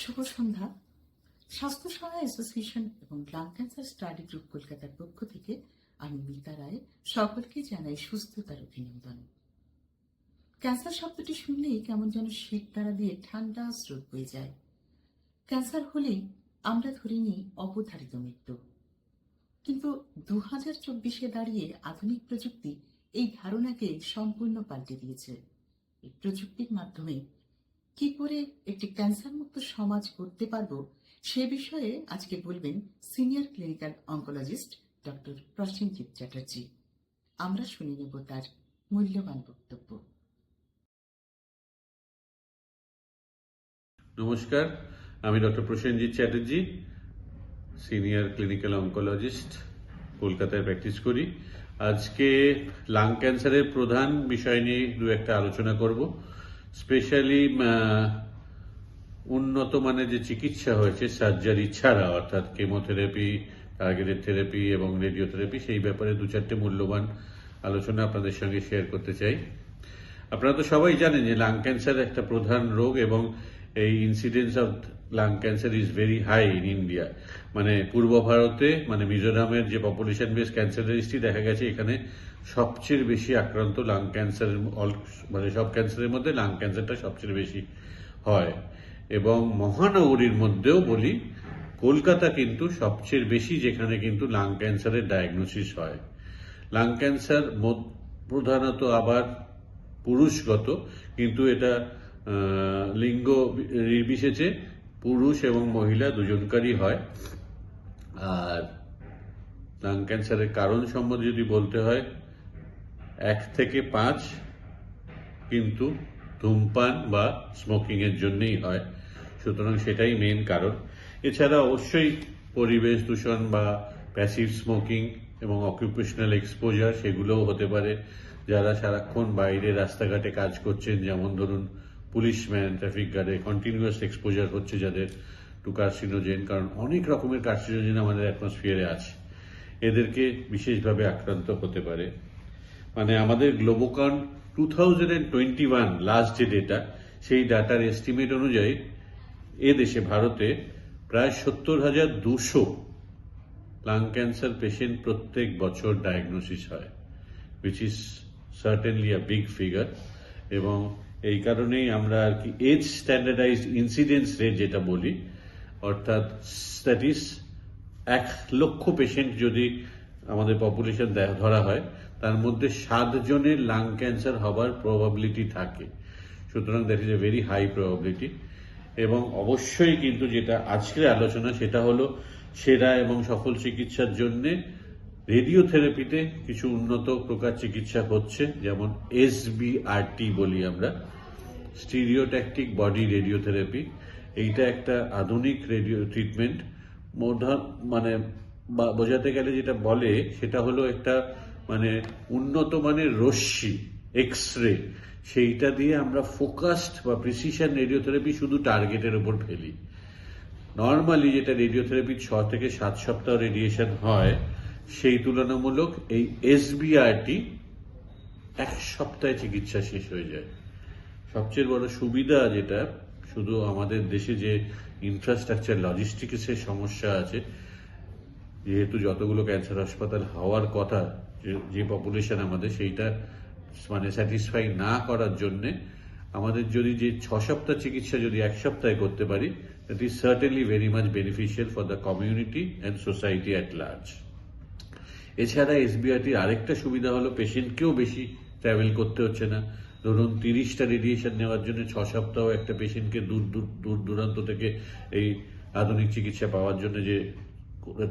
শুভ সন্ধ্যা। স্বাস্থ্য সহায় অ্যাসোসিয়েশন এবং লাং ক্যান্সার স্টাডি গ্রুপ কলকাতার পক্ষ থেকে আমি মিতা রায় সকলকে জানাই সুস্থতার অভিনন্দন। ক্যান্সার শব্দটি শুনলেই কেমন যেন শীত তারা দিয়ে ঠান্ডা স্রোত বয়ে যায়। ক্যান্সার হলেই আমরা ধরে নিই অবধারিত মৃত্যু, কিন্তু 2024-এ দাঁড়িয়ে আধুনিক প্রযুক্তি এই ধারণাকে সম্পূর্ণ পাল্টে দিয়েছে। এই প্রযুক্তির মাধ্যমে কি করে একটি ক্যান্সার মুক্ত সমাজ করতে পারবো সে বিষয়ে আজকে বলবেন senior clinical oncologist doctor Prosenjit Chatterjee. আমরা শুনে নেব তার মূল্যবান বক্তব্য। নমস্কার, আমি doctor Prosenjit Chatterjee, senior clinical oncologist, কলকাতায় প্র্যাকটিস করি। আজকে লাং ক্যান্সারের প্রধান বিষয় নিয়ে একটা আলোচনা করব। স্পেশালি উন্নত মানের যে চিকিৎসা হয়েছে সার্জারি ছাড়া, অর্থাৎ কেমোথেরাপি, টার্গেটেড থেরাপি এবং রেডিওথেরাপি, সেই ব্যাপারে 2-4টে মূল্যবান আলোচনা আপনাদের সঙ্গে শেয়ার করতে চাই। আপনারা তো সবাই জানেন যে লাং ক্যান্সার একটা প্রধান রোগ এবং এই incidence of lung cancer is very high in India. মানে পূর্ব ভারতে, মানে মিজোরামের যে পপুলেশন বেস ক্যান্সার রেজিস্ট্রি, দেখা গেছে এখানে সবচেয়ে বেশি আক্রান্ত লাং ক্যান্সারের, মানে সব ক্যান্সারের মধ্যে লাং ক্যান্সারটা সবচেয়ে বেশি হয়। এবং মহানগরীর মধ্যেও বলি, কলকাতা কিন্তু সবচেয়ে বেশি, যেখানে কিন্তু লাং ক্যান্সারের ডায়াগনোসিস হয়। লাং ক্যান্সার প্রধানত আবার পুরুষগত, কিন্তু এটা লিঙ্গ নির্বিশেষে পুরুষ এবং মহিলা দুজনকারই হয়। আর লাং ক্যান্সারের কারণ সম্বন্ধে যদি বলতে হয়, 1 থেকে 5 কিন্তু ধূমপান বা স্মোকিং এর জন্যই হয়, সুতরাং সেটাই মেন কারণ। এছাড়া অবশ্যই পরিবেশ দূষণ বা প্যাসিভ স্মোকিং এবং অকুপেশনাল এক্সপোজার, সেগুলোও হতে পারে। যারা সারাক্ষণ বাইরে রাস্তাঘাটে কাজ করছেন, যেমন ধরুন পুলিশম্যান, ট্রাফিক গার্ডে, কন্টিনিউয়াস এক্সপোজার হচ্ছে যাদের টু কার্সিনোজেন, কারণ অনেক রকমের কার্সিনোজেন আমাদের অ্যাটমসফিয়ারে আছে, এদেরকে বিশেষভাবে আক্রান্ত হতে পারে। মানে আমাদের গ্লোবোকন 2021 লাস্ট যে ডেটা, সেই ডাটার এস্টিমেট অনুযায়ী দেশে, ভারতে প্রায় 70,200 লাং ক্যান্সার পেশেন্ট প্রত্যেক বছর ডায়াগনোসিস হয়, which is certainly a big figure। এবং এই কারণেই আমরা আর কি এজ স্ট্যান্ডার্ডাইজড ইনসিডেন্স রেট যেটা বলি, অর্থাৎ দ্যাট ইজ 1 লক্ষ পেশেন্ট যদি আমাদের পপুলেশন ধরা হয়, তার মধ্যে 7 জনের লাং ক্যান্সার হবার প্রবাবিলিটি থাকে। সুতরাং that is a very high probability. এবং অবশ্যই কিন্তু যেটা আজকের আলোচনা, সেটা হলো সেরা এবং সফল চিকিৎসার জন্যে রেডিওথেরাপিতে কিছু উন্নত প্রকার চিকিৎসা হচ্ছে, যেমন SBRT বলি আমরা, স্টিরিওট্যাকটিক বডি রেডিওথেরাপি। এইটা একটা আধুনিক রেডিও ট্রিটমেন্ট। মানে বোঝাতে গেলে যেটা বলে, সেটা হলো একটা মানে উন্নত মানের রশ্মি, এক্স-রে, সেইটা দিয়ে আমরা ফোকাসড বা প্রিসিশন রেডিওথেরাপি শুধু টার্গেটের উপর ফেলি। নর্মালি যেটা রেডিওথেরাপি 6 থেকে 7 সপ্তাহ রেডিয়েশন হয়, সেই তুলনামূলক এই SBRT 1 সপ্তাহে চিকিৎসা শেষ হয়ে যায়। সবচেয়ে বড় সুবিধা যেটা, শুধু আমাদের দেশে যে ইনফ্রাস্ট্রাকচার লজিস্টিক্সের সমস্যা আছে, যেহেতু যতগুলো ক্যান্সার হাসপাতাল হওয়ার কথা, যে পপুলেশন আমাদের, সেইটা মানে স্যাটিসফাই না করার জন্যে আমাদের যদি যে 6 সপ্তাহ চিকিৎসা যদি 1 সপ্তাহে করতে পারি, that is certainly very much beneficial for the community and society at large. এছাড়া SBRTর আরেকটা সুবিধা হলো পেশেন্টকেও বেশি ট্রাভেল করতে হচ্ছে না। ধরুন 30টা রেডিয়েশন নেওয়ার জন্য 6 সপ্তাহ একটা পেশেন্টকে দূর দূরান্ত থেকে এই আধুনিক চিকিৎসা পাওয়ার জন্য যে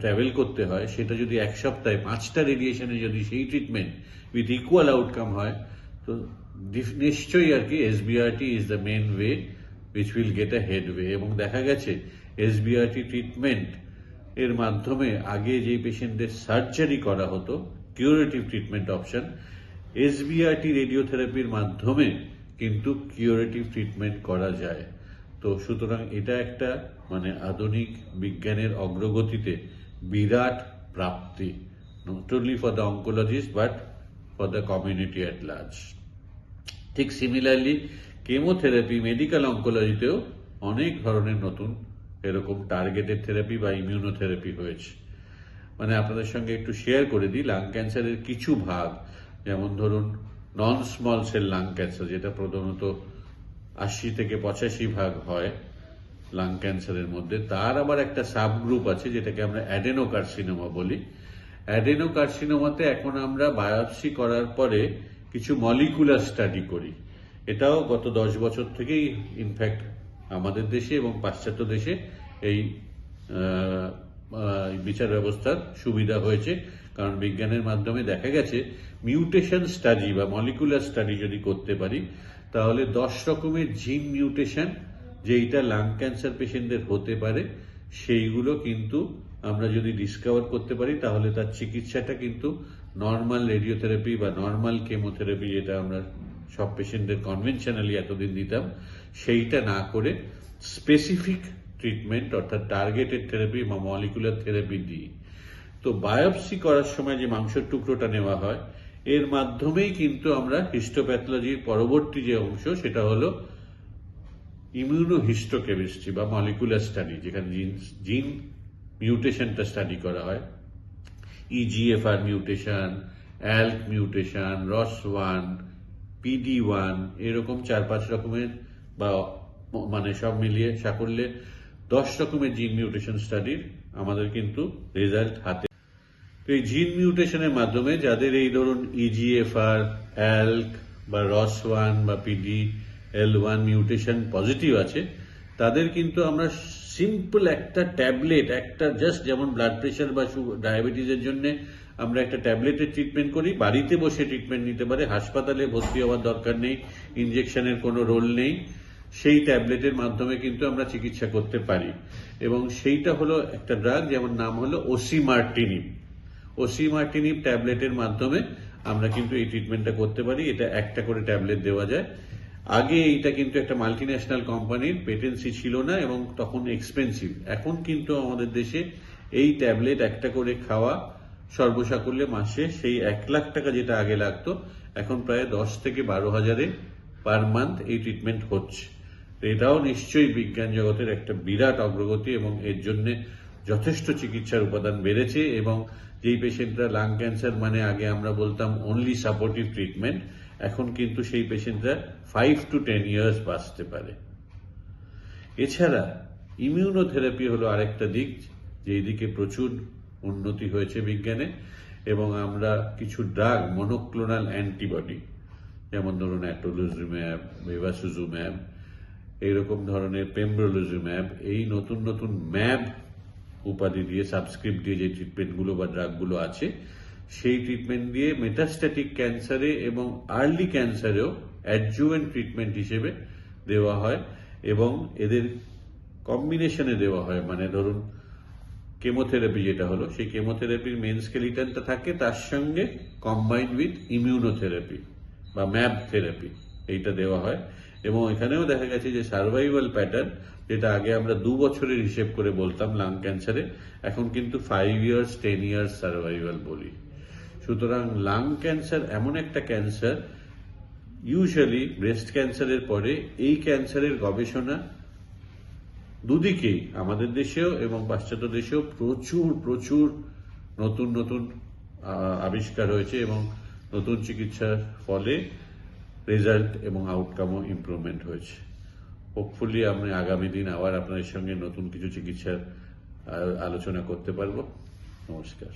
ট্রাভেল করতে হয়, সেটা যদি 1 সপ্তাহে 5টা রেডিয়েশনে যদি সেই ট্রিটমেন্ট উইথ ইকুয়াল আউটকাম হয়, তো নিশ্চয়ই আর কি SBRT is the main way which will get a headway. এবং দেখা গেছে SBRT ট্রিটমেন্ট এর মাধ্যমে আগে যে পেশেন্টদের সার্জারি করা হতো, কিউরেটিভ ট্রিটমেন্ট অপশন, SBRT রেডিওথেরাপির মাধ্যমে কিন্তু কিউরেটিভ ট্রিটমেন্ট করা যায়। তো সুতরাং এটা একটা মানে আধুনিক বিজ্ঞানের অগ্রগতিতে বিরাট প্রাপ্তি, not only for the oncologist but for the community at large. ঠিক সিমিলারলি কেমোথেরাপি মেডিকেল অনকোলজিতেও অনেক ধরনের নতুন এরকম টার্গেটেড থেরাপি বা ইমিউনোথেরাপি হয়েছে। মানে আপনাদের সঙ্গে একটু শেয়ার করে দিই, লাং ক্যান্সারের কিছু ভাগ, যেমন ধরুন non small cell lung cancer, যেটা প্রধানত 80-85% হয় লাং ক্যান্সারের মধ্যে, তার আবার একটা সাবগ্রুপ আছে যেটাকে আমরা অ্যাডেনোকার্সিনোমা বলি। অ্যাডেনোকার্সিনোমাতে এখন আমরা বায়োপসি করার পরে কিছু মলিকুলার স্টাডি করি। এটাও গত 10 বছর থেকেই ইনফ্যাক্ট আমাদের দেশে এবং পাশ্চাত্য দেশে এই বিচার ব্যবস্থার সুবিধা হয়েছে, কারণ বিজ্ঞানের মাধ্যমে দেখা গেছে মিউটেশন স্টাডি বা মলিকুলার স্টাডি যদি করতে পারি, তাহলে 10 রকমের জিন মিউটেশন যেইটা লাং ক্যান্সার পেশেন্টদের হতে পারে, সেইগুলো কিন্তু আমরা যদি ডিসকভার করতে পারি, তাহলে তার চিকিৎসাটা কিন্তু নর্মাল রেডিওথেরাপি বা নর্মাল কেমোথেরাপি, যেটা আমরা সব পেশেন্টদের কনভেনশনালি এতদিন দিতাম, সেইটা না করে স্পেসিফিক ট্রিটমেন্ট অর্থাৎ টার্গেটেড থেরাপি বা মলিকুলার থেরাপি দিই। তো বায়োপসি করার সময় যে মাংসের টুকরোটা নেওয়া হয়, এর মাধ্যমেই কিন্তু আমরা হিস্টোপ্যাথোলজির পরবর্তী যে অংশ, সেটা হলো ইমিউনোহিস্টোকেমিস্ট্রি বা মলিকুলার স্টাডি, যেখানে জিন মিউটেশনটা স্টাডি করা হয়। EGFR mutation, অ্যাল্ক mutation, ROS1, PD1, এরকম 4-5 রকমের বা মানে সব মিলিয়ে সাকল্যে 10 রকমের জিন মিউটেশন স্টাডির আমাদের কিন্তু রেজাল্ট হাতে। তো এই জিন মিউটেশনের মাধ্যমে যাদের এই ধরুন EGFR, অ্যাল্ক বা ROS1 বা PDL1 মিউটেশন পজিটিভ আছে, তাদের কিন্তু আমরা সিম্পল একটা ট্যাবলেট, একটা জাস্ট যেমন ব্লাড প্রেশার বা ডায়াবেটিসের জন্য আমরা একটা ট্যাবলেটের ট্রিটমেন্ট করি, বাড়িতে বসে ট্রিটমেন্ট নিতে পারে, হাসপাতালে ভর্তি হওয়ার দরকার নেই, ইনজেকশনের কোনো রোল নেই, সেই ট্যাবলেটের মাধ্যমে কিন্তু আমরা চিকিৎসা করতে পারি। এবং সেইটা হলো একটা ড্রাগ, যেমন নাম হলো ওসিমার্টিনিব। ওসিমার্টিনিব ট্যাবলেটের মাধ্যমে আমরা কিন্তু এই ট্রিটমেন্টটা করতে পারি। এটা একটা করে ট্যাবলেট দেওয়া যায়। আগে এইটা কিন্তু একটা মাল্টিন্যাশনাল কোম্পানির, পেটেন্সি ছিল না এবং তখন এক্সপেন্সিভ। এখন কিন্তু আমাদের দেশে এই ট্যাবলেট একটা করে খাওয়া সর্বসাকুল্যে মাসে সেই 1 লাখ টাকা যেটা আগে লাগতো, এখন প্রায় 10 থেকে 12,000-এ পার মান্থ এই ট্রিটমেন্ট হচ্ছে। তো এটাও নিশ্চয়ই বিজ্ঞান জগতের একটা বিরাট অগ্রগতি এবং এর জন্য যথেষ্ট চিকিৎসার উপাদান বেড়েছে। এবং যেই পেশেন্টরা লাং ক্যান্সার মানে আগে আমরা বলতাম অনলি সাপোর্টিভ ট্রিটমেন্ট, এখন কিন্তু সেই পেশেন্টরা 5 to 10 ইয়ার্স বাঁচতে পারে। এছাড়া ইমিউনোথেরাপি হলো আরেকটা দিক, যেই দিকে প্রচুর উন্নতি হয়েছে বিজ্ঞানে। এবং আমরা কিছু ড্রাগ, মনোক্লোনাল অ্যান্টিবডি, যেমন ধরুন অ্যাটোলুজিম্যাব, বেভাসিজুম্যাব, এইরকম ধরনের পেমব্রোলিজুম্যাব, এই নতুন নতুন ম্যাব উপাধি দিয়ে, সাবস্ক্রিপ্ট দিয়ে যে ট্রিটমেন্টগুলো বা ড্রাগগুলো আছে, সেই ট্রিটমেন্ট দিয়ে মেটাস্ট্যাটিক ক্যান্সারে এবং আর্লি ক্যান্সারেও অ্যাডজুভেন্ট ট্রিটমেন্ট হিসেবে দেওয়া হয়। এবং এদের কম্বিনেশনে দেওয়া হয়, মানে ধরুন কেমোথেরাপি যেটা হলো, সেই কেমোথেরাপির মেন স্কেলিটনটা থাকে, তার সঙ্গে কম্বাইন্ড উইথ ইমিউনোথেরাপি বা ম্যাব থেরাপি, এইটা দেওয়া হয়। এবং এখানেও দেখা গেছে যে সার্ভাইভাল প্যাটার্ন, যেটা আগে আমরা 2 বছরের হিসেব করে বলতাম লাং ক্যান্সারে, এখন কিন্তু 5 ইয়ার্স 10 ইয়ার্স সার্ভাইভাল বলি। সুতরাং লাং ক্যান্সার এমন একটা ক্যান্সার, ইউজুয়ালি ব্রেস্ট ক্যান্সারের পরে এই ক্যান্সারের গবেষণা দুদিকেই, আমাদের দেশেও এবং পাশ্চাত্য দেশেও প্রচুর প্রচুর নতুন নতুন আবিষ্কার হয়েছে এবং নতুন চিকিৎসার ফলে রেজাল্ট এবং আউটকামও ইমপ্রুভমেন্ট হয়েছে। হোপফুলি আমি আগামী দিন আবার আপনাদের সঙ্গে নতুন কিছু চিকিৎসার আলোচনা করতে পারবো। নমস্কার।